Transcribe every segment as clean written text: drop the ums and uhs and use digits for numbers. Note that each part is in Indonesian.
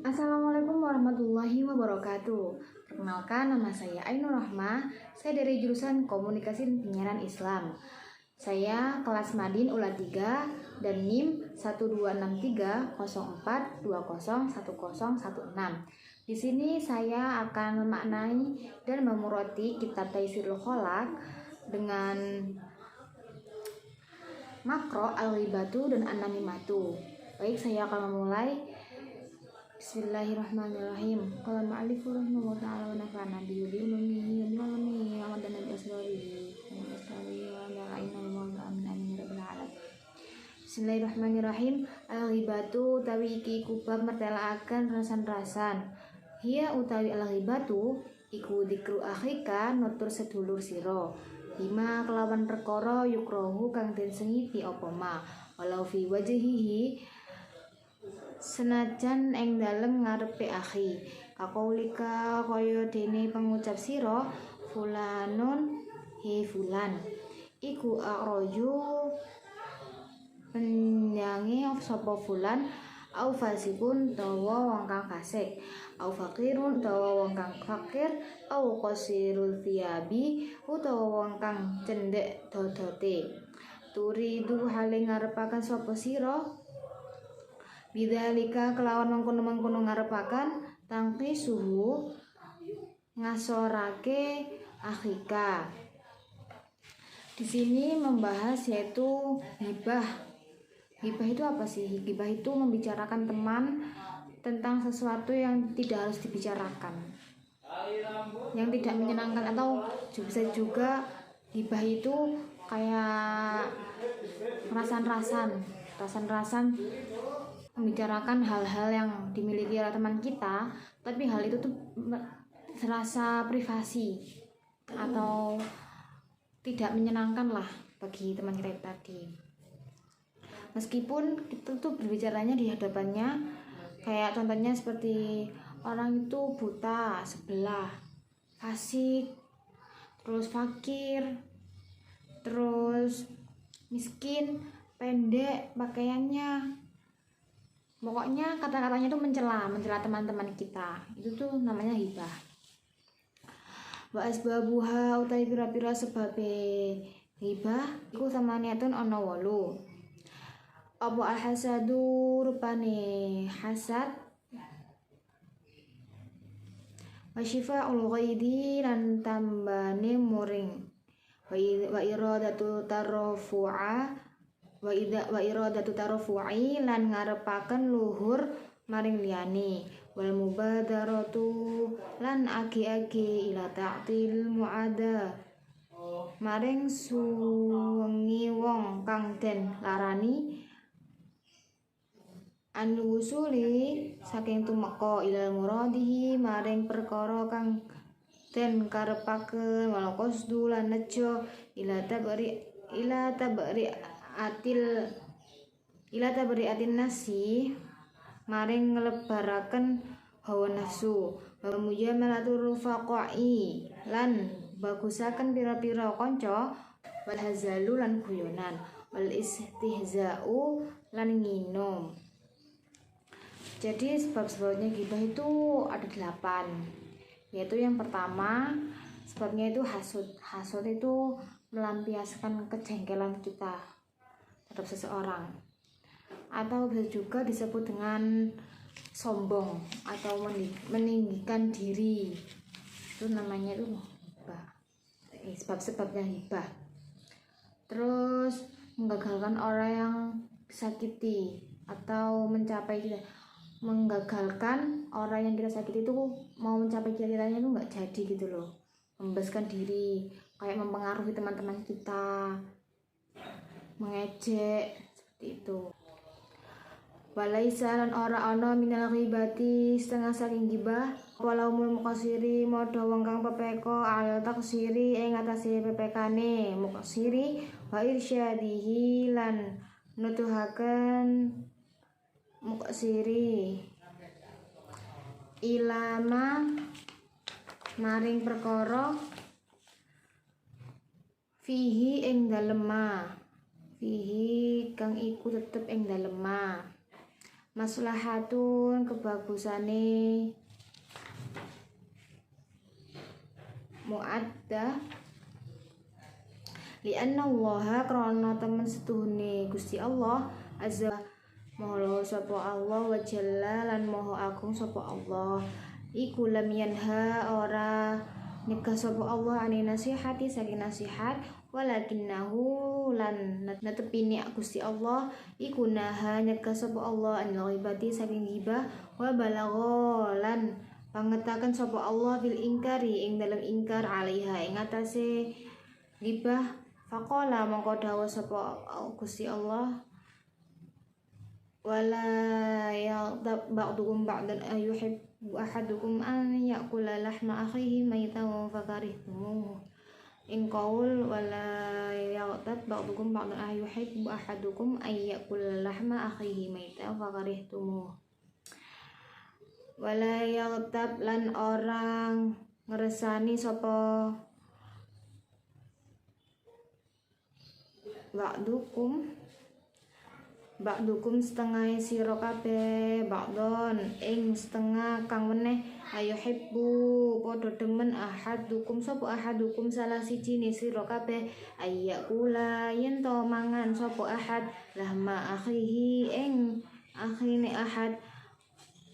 Assalamualaikum warahmatullahi wabarakatuh. Perkenalkan, nama saya Ainur Rahmah. Saya dari jurusan Komunikasi dan Penyiaran Islam. Saya kelas Madin ULA 3 dan NIM 126304201016. Di sini saya akan memaknai dan memuroti kitab Taisirul Kholaq dengan makro, al-ghibatu dan an-namimatu. Baik, saya akan memulai. Bismillahirrahmanirrahim. Qala ma'alifu rahimahullah ta'ala wa nafa'ana bi ulumihi wa bil ulumi wa madana bi asrarihi wa asrarihi wa da'ina wa amin amin ya rabbal alamin. Bismillahirrahmanirrahim. Al-ghibatu utawi iki iku bab mertelaaken rasan-rasan. Hiya utawi al-ghibatu iku dikru akhika nutur sedulur sira. Bima kelawan perkara yukrohu kang den sengiti apa ma walau fi wajhihi senajan ing dalem ngarepe akhi kakaulika kaya dene pengucap sira fulanun he fulan iku aroju penyangi sapa fulan au fasikun tawa wong kang fasik au fakirun tawa wong kang fakir au qasirul thiyabi utawa wong kang cendhek dodote turidu hale ngarepaken sapa sira bidzalika kelawan mengkono-mengkono ngarepaken tangki suhu ngasorake akhika. Di sini membahas yaitu hibah. Hibah itu apa sih? Hibah itu membicarakan teman tentang sesuatu yang tidak harus dibicarakan, yang tidak menyenangkan, atau bisa juga hibah itu kayak rasan-rasan membicarakan hal-hal yang dimiliki oleh teman kita, tapi hal itu tuh serasa privasi atau tidak menyenangkan lah bagi teman kita tadi. Meskipun kita tuh berbicaranya di hadapannya, kayak contohnya seperti orang itu buta sebelah, fasik, terus fakir, terus miskin, pendek pakaiannya. Pokoknya kata-katanya tuh mencela teman-teman kita. Itu tuh namanya hibah. Wa asbabuha utai pira-pira sebabe hibah iku samaniatun ana 8. Apa al-hasadu rupane hasad, wa syifa'ul ghaidi lan tambane muring, wa iradatu tarfu'a wa iradatu tarfu'i lan ngarepaken luhur maring liyane, wal mubadaratu lan agi-agi ila ta'til mu'ada maring suwengi wong kang den larani an wusuli saking tumeka ilal muradihi maring perkara kang den karepaken wal qasdu lan nejo ila tabri atin nasi maring nglebaraken hawa nafsu wa mujamalatur rufaqai lan bagusaken pira-pira kanca wal hazalu lan guyonan wal istihza'u lan nginum. Jadi sebab-sebabnya ghibah itu ada 8, yaitu yang pertama sebabnya itu hasud. Hasud itu melampiaskan kejengkelan kita terhadap seseorang, atau bisa juga disebut dengan sombong atau meninggikan diri. Itu namanya itu hibah. Sebab-sebabnya hibah. Terus menggagalkan orang yang disakiti atau menggagalkan orang yang kita sakiti itu mau mencapai cita-citanya itu nggak jadi gitu loh. Membebaskan diri, kayak mempengaruhi teman-teman kita, mengejek, seperti itu. Walaisa lan ora ana minal ghibati setengah saking gibah walau mul mukasiri modho wong kang pepeko al taksiri ing atase pepekane mukasiri wa irsyadihi lan nutuhaken mukasiri ilama maring perkara fihi ing dalem kang iku tetep ing dalem maslahatun kebagusane muaddah lianna Allah krana temen setuhune Gusti Allah azza maha sapa Allah wa jalla lan maha agung sapa Allah iku lam yanha ora nyegah sapa Allah ani nasihati saking nasihat walakinnahu lan netepine Gusti Allah iku naha nyegah sapa Allah anil ghibati saking ghibah wa balagha lan pangetaken sapa Allah bil ingkari ing dalem ingkar alaiha ing atase ghibah faqala mongko dawuh sapa Gusti Allah wala yaghdab ba'dukum ba'dan ayuhibbu ahadukum an ya'kula lahma akhihi maytan fakarihtumuh in qaul wala yaghdab ba'dukum ba'dan ayuhibbu ahadukum ay ya'kula lahma akhihi maytan fakarihtumuh wala yaghdab lan orang ngeresani sapa ba'dukum setengah sira kabeh ba'don ing setengah kang meneh ayo hibbu padha demen ahadukum salah siji ne sira kabeh ayyakula yen to mangan sapa ahad lahma akhihi ing akhine ahad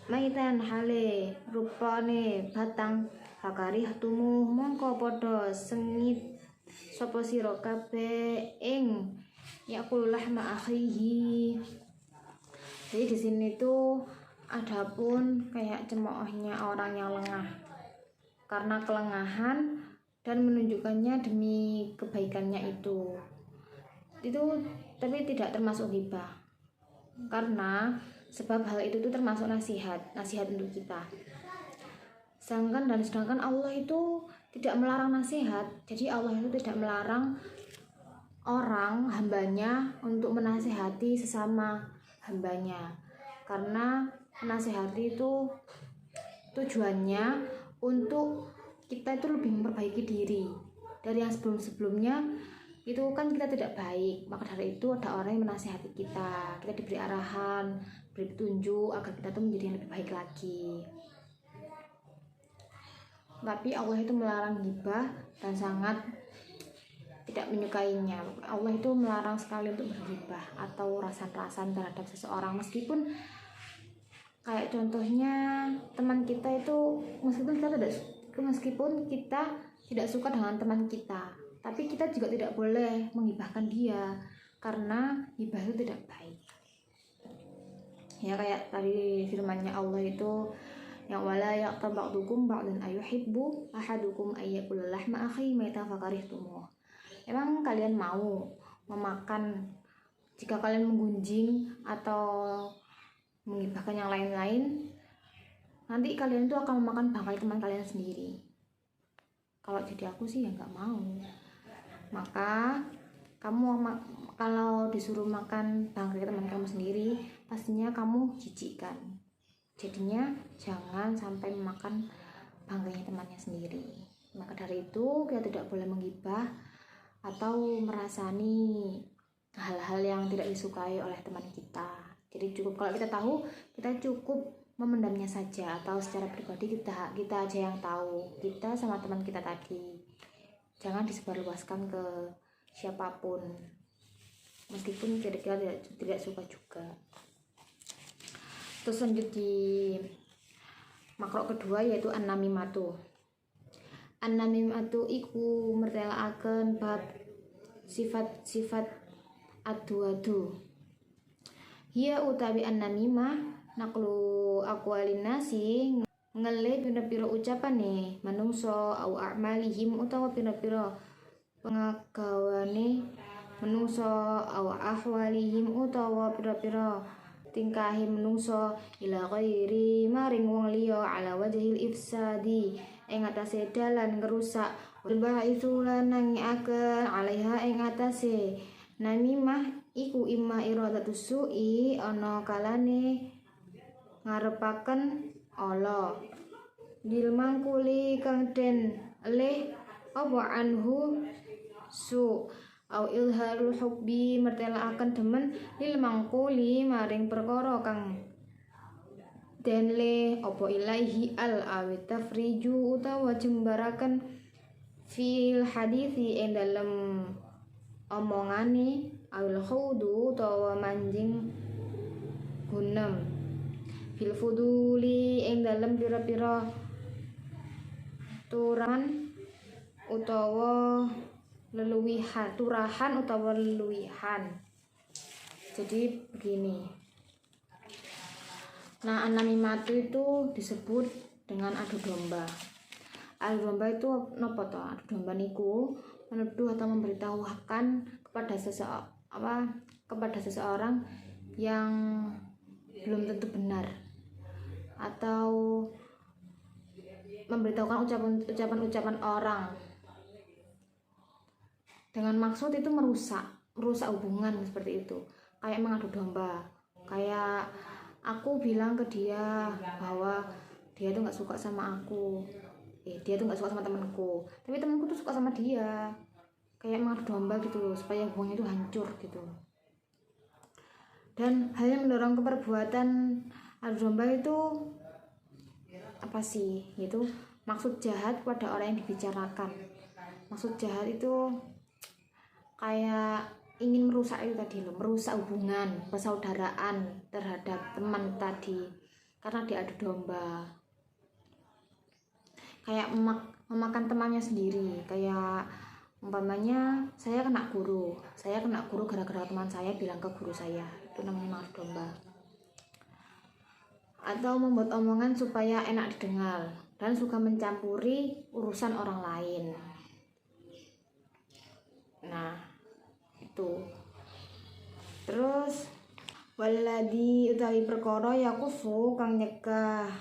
maitan hale rupane batang fakarih tumuh mongko padha sengit sapa sira kabeh ing yakul lahma akhihi. Jadi di sini tuh adapun kayak cemoohnya orang yang lengah karena kelengahan dan menunjukkannya demi kebaikannya itu tapi tidak termasuk ghibah karena sebab hal itu tuh termasuk nasihat untuk kita. Sedangkan Allah itu tidak melarang nasihat. Jadi Allah itu tidak melarang orang hambanya untuk menasihati sesama hambanya, karena menasihati itu tujuannya untuk kita itu lebih memperbaiki diri dari yang sebelumnya itu kan kita tidak baik. Maka dari itu ada orang yang menasihati kita diberi arahan, beri petunjuk agar kita tuh menjadi yang lebih baik lagi. Tapi Allah itu melarang ghibah dan sangat tidak menyukainya. Allah itu melarang sekali untuk berghibah atau rasan-rasan terhadap seseorang, meskipun kayak contohnya teman kita itu meskipun kita tidak suka dengan teman kita, tapi kita juga tidak boleh menghibahkan dia karena ghibah itu tidak baik. Ya kayak tadi firman-Nya Allah itu yang wala yaqtab ba'dukum ba'dan ayuhibbu ahadukum ayyakula lahma akhi maitan fakarihtumuh. Emang kalian mau memakan, jika kalian menggunjing atau menghibahkan yang lain-lain, nanti kalian itu akan memakan bangkai teman kalian sendiri. Kalau jadi aku sih ya nggak mau. Maka kamu kalau disuruh makan bangkai teman kamu sendiri, pastinya kamu jijikkan. Jadinya jangan sampai memakan bangganya temannya sendiri. Maka dari itu kita tidak boleh menggibah atau merasani hal-hal yang tidak disukai oleh teman kita. Jadi cukup kalau kita tahu, kita cukup memendamnya saja, atau secara pribadi kita aja yang tahu, kita sama teman kita tadi. Jangan disebarluaskan ke siapapun, meskipun kita tidak suka juga. Terus lanjut di makro kedua yaitu an-namimatu. An-namimatu iku mertelaaken bab sifat-sifat adu-adu. Hiya utawi an-namimah naqlu aqwalin nasi ngele pira-pira ucapane manungsa au a'malihim utawa pira-pira pengagawane manungsa au ahwalihim utawa pira-pira tingkahi menungso ila ghairi maring wong liya ala wajhil ifsadi ing atase dalan ngerusak wa itu lan nangiaken alaiha ing atase namimah iku imma iradatu su'i ana kalane ngarepaken ala bil mangkuli kang den leh apa anhu su au ilharul hubbi mertelaaken demen lil mangkuli maring perkara kang den le opo ilaihi al awit tafriju utawa jembaraken fil hadithi ing dalem omongane awil khudu utawa manjing gunem fil fuduli ing dalem pira-pira turan utawa leluwihan, turahan utawa leluwihan. Jadi begini. Nah, an-namimatu itu disebut dengan adu domba. Adu domba itu napa to? Adu domba niku menuduh atau memberitahukan kepada seseorang yang belum tentu benar, atau memberitahukan ucapan-ucapan orang dengan maksud itu merusak hubungan seperti itu. Kayak mengadu domba, kayak aku bilang ke dia bahwa dia tuh nggak suka sama aku, dia tuh nggak suka sama temanku, tapi temanku tuh suka sama dia. Kayak mengadu domba gitu loh, supaya hubungannya itu hancur gitu. Dan hal yang mendorong keperbuatan adu domba itu apa sih? Itu maksud jahat pada orang yang dibicarakan. Maksud jahat itu kayak ingin merusak itu tadi loh, merusak hubungan persaudaraan terhadap teman tadi karena diadu domba. Kayak memakan temannya sendiri. Kayak umpamanya saya kena guru gara-gara teman saya bilang ke guru saya, itu namanya mengadu domba. Atau membuat omongan supaya enak didengar dan suka mencampuri urusan orang lain. Nah, itu. Terus waladi utawi perkara yakufu kang nyegah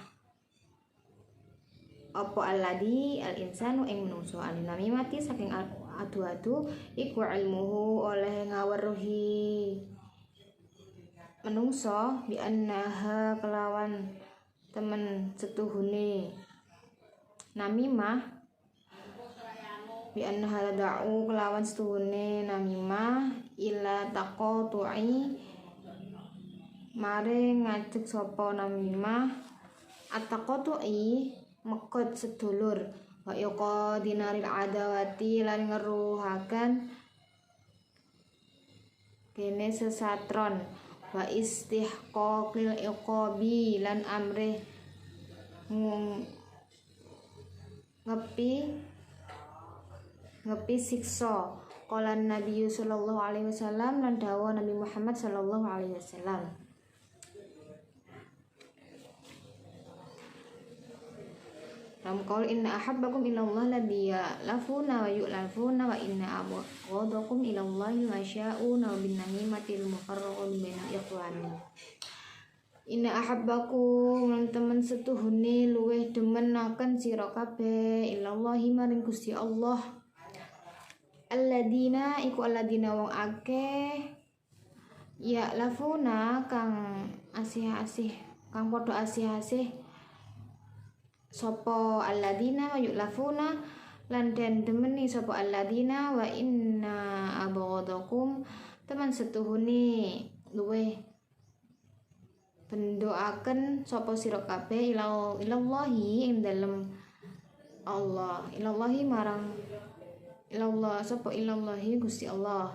apa alladhi al insanu ing menungso an-namimati saking adu-adu iku ilmuhu oleh ngaweruhi menungso bi annaha kelawan temen setuhune namimah bi annaha da'u kelawan setuhune namimah ila taqatu'i mare ngajek sapa namimah at-taqatu'i mekut sedulur wa yaqa dinaril adawati lan ngeruhaken kene sesatron wa istihqaqil iqabi lan amrih ngepi siksa qala Nabi sallallahu alaihi wasallam lan dawuh Nabi Muhammad sallallahu alaihi wasallam. Qaul inna ahabbakum ilallah ladzi ya'lafuna wa yu'lafuna wa inna abghadakum ilallahi masya'una wa bin namimatil mufarraqun bainal ikhwani. Inna ahabbakum temen setuhune luweh demenaken sira kabeh ilallahi maring Gusti Allah. Alladzina iku alladzina wong akeh ya'lafuna kang asih-asih kang padha asih-asih sopo alladzina wa yu'lafuna lan den demeni sopo alladzina wa inna abghadakum teman setuhune luweh bendoaken sopo sira kabeh ilallahi ing dalem Allah ilallahi marang ilallah sopo ilallahi Gusti Allah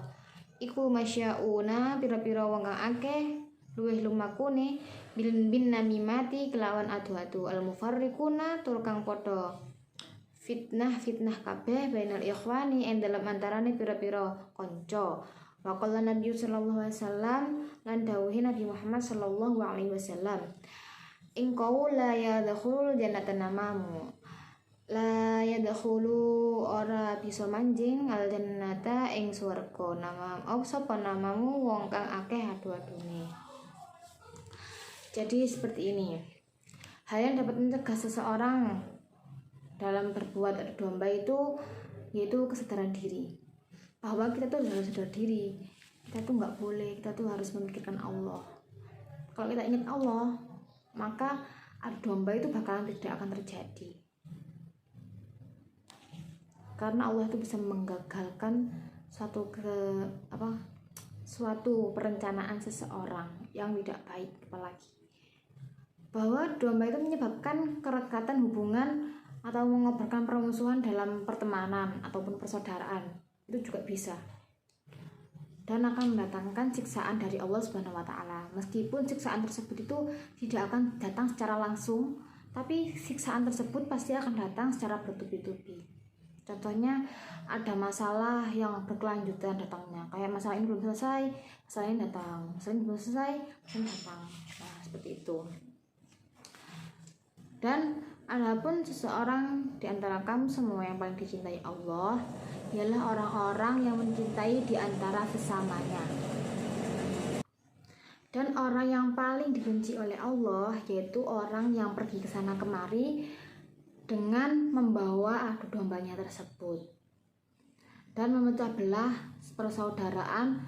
iku masyauna pira-pira wong kang akeh luweh lumakune bin namimati kelawan adu-adu al mufarriquna tur kang padha fitnah kabeh bainal ikhwani ing dalam antarane pira-pira kanca. Wa qala Nabi sallallahu alaihi wasallam lan dawuhe Nabi Muhammad sallallahu alaihi wasallam in qaula ya dakhulul jannata namamu la yadkhulu ora bisa manjing al jannata ing swarga nama sapa namamu wong kang akeh adu-adune. Jadi seperti ini, hal yang dapat mencegah seseorang dalam berbuat adu domba itu yaitu kesadaran diri, bahwa kita tuh harus sadar diri, kita tuh nggak boleh, kita tuh harus memikirkan Allah. Kalau kita ingat Allah, maka adu domba itu bakalan tidak akan terjadi, karena Allah itu bisa menggagalkan suatu perencanaan seseorang yang tidak baik apalagi. bahwa domba itu menyebabkan kerekatan hubungan atau mengobarkan permusuhan dalam pertemanan ataupun persaudaraan, itu juga bisa, dan akan mendatangkan siksaan dari Allah Subhanahu wa taala. Meskipun siksaan tersebut itu tidak akan datang secara langsung, tapi siksaan tersebut pasti akan datang secara bertubi-tubi. Contohnya ada masalah yang berkelanjutan datangnya, kayak masalah ini belum selesai, masalah ini datang, masalah ini belum selesai, masalah ini datang. Nah, seperti itu. Dan adapun seseorang di antara kamu semua yang paling dicintai Allah ialah orang-orang yang mencintai di antara sesamanya. Dan orang yang paling dibenci oleh Allah yaitu orang yang pergi ke sana kemari dengan membawa adu dombanya tersebut dan memecah belah persaudaraan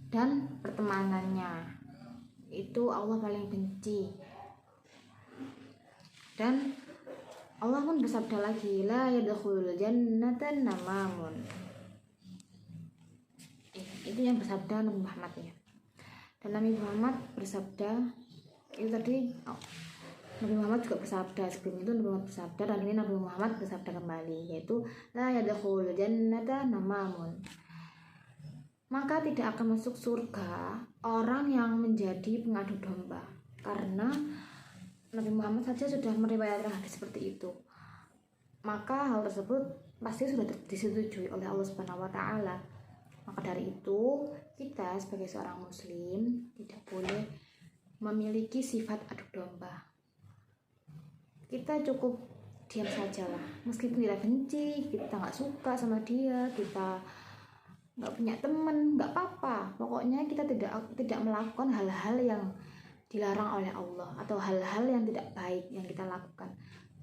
dan pertemanannya. Itu Allah paling benci. Dan Allah pun bersabda lagi, la yadkhulul jannata namamun. Itu yang bersabda Nabi Muhammad ya. Dan Nabi Muhammad bersabda itu tadi, Nabi Muhammad juga bersabda, sebelum itu Nabi Muhammad bersabda, dan ini Nabi Muhammad bersabda kembali, yaitu la yadkhulul jannata namamun. Maka tidak akan masuk surga orang yang menjadi pengadu domba, karena Nabi Muhammad saja sudah meriwayatkan hadis seperti itu. Maka hal tersebut pasti sudah disetujui oleh Allah Subhanahu wa taala. Maka dari itu, kita sebagai seorang muslim tidak boleh memiliki sifat adu domba. Kita cukup diam saja lah. Meskipun kita benci, kita nggak suka sama dia, kita nggak punya teman, nggak apa-apa. Pokoknya kita tidak melakukan hal-hal yang dilarang oleh Allah atau hal-hal yang tidak baik yang kita lakukan.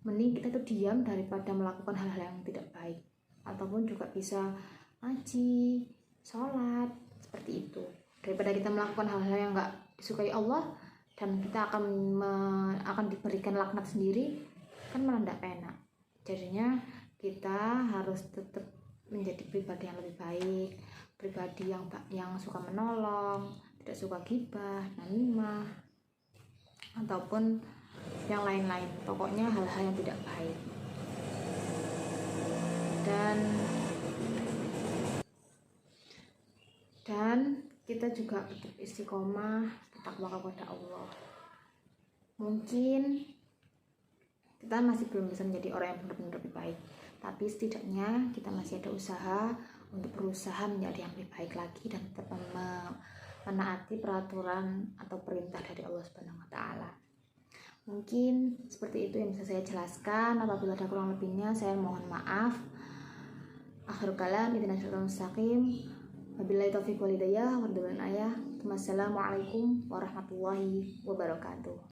Mending kita itu diam daripada melakukan hal-hal yang tidak baik. Ataupun juga bisa ngaji, sholat, seperti itu. Daripada kita melakukan hal-hal yang nggak disukai Allah dan kita akan diberikan laknat sendiri, kan malah tidak enak. Jadinya kita harus tetap menjadi pribadi yang lebih baik, pribadi yang suka menolong, tidak suka ghibah, namimah, ataupun yang lain-lain. Pokoknya hal-hal yang tidak baik. Dan kita juga tetap istiqomah, bertakwa kepada Allah. Mungkin kita masih belum bisa menjadi orang yang benar-benar lebih baik, tapi setidaknya kita masih ada usaha untuk berusaha menjadi yang lebih baik lagi dan tetap menaati peraturan atau perintah dari Allah Subhanahu wa taala. Mungkin seperti itu yang bisa saya jelaskan. Apabila ada kurang lebihnya saya mohon maaf. Akhirul kalam, ihdinas siratal mustaqim. Wabillahi taufiq wal hidayah. Wassalamualaikum warahmatullahi wabarakatuh.